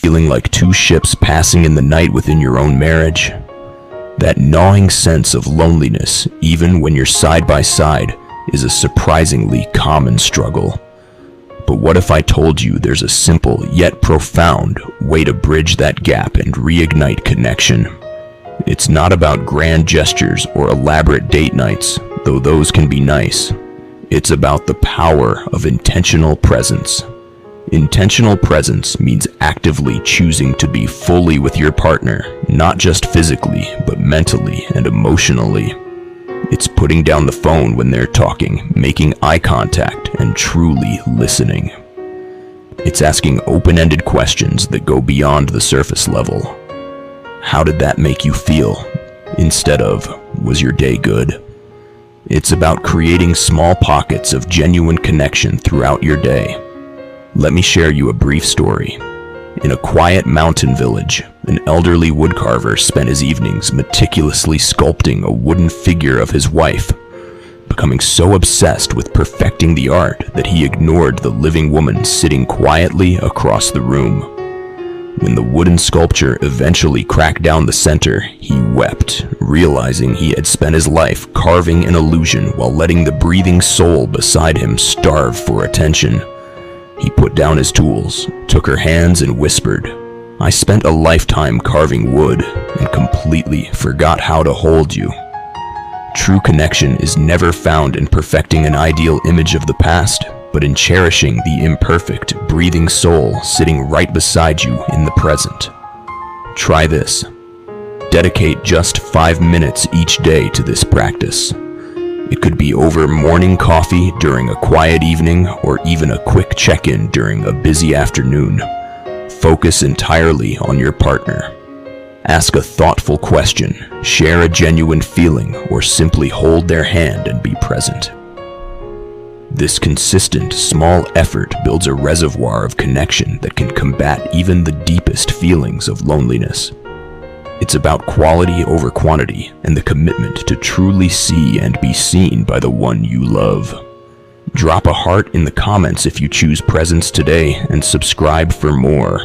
feeling like two ships passing in the night within your own marriage? That gnawing sense of loneliness, even when you're side by side, is a surprisingly common struggle. But what if I told you there's a simple yet profound way to bridge that gap and reignite connection? It's not about grand gestures or elaborate date nights, though those can be nice. It's about the power of intentional presence. Intentional presence means actively choosing to be fully with your partner, not just physically, but mentally and emotionally. It's putting down the phone when they're talking, making eye contact, and truly listening. It's asking open-ended questions that go beyond the surface level. How did that make you feel? Instead of, was your day good? It's about creating small pockets of genuine connection throughout your day. Let me share you a brief story. In a quiet mountain village, an elderly woodcarver spent his evenings meticulously sculpting a wooden figure of his wife, becoming so obsessed with perfecting the art that he ignored the living woman sitting quietly across the room. When the wooden sculpture eventually cracked down the center, he wept, realizing he had spent his life carving an illusion while letting the breathing soul beside him starve for attention. He put down his tools, took her hands, and whispered, "I spent a lifetime carving wood and completely forgot how to hold you." True connection is never found in perfecting an ideal image of the past, but in cherishing the imperfect, breathing soul sitting right beside you in the present. Try this. Dedicate just 5 minutes each day to this practice. It could be over morning coffee during a quiet evening, or even a quick check-in during a busy afternoon. Focus entirely on your partner. Ask a thoughtful question, share a genuine feeling, or simply hold their hand and be present. This consistent, small effort builds a reservoir of connection that can combat even the deepest feelings of loneliness. It's about quality over quantity and the commitment to truly see and be seen by the one you love. Drop a heart in the comments if you choose presence today and subscribe for more.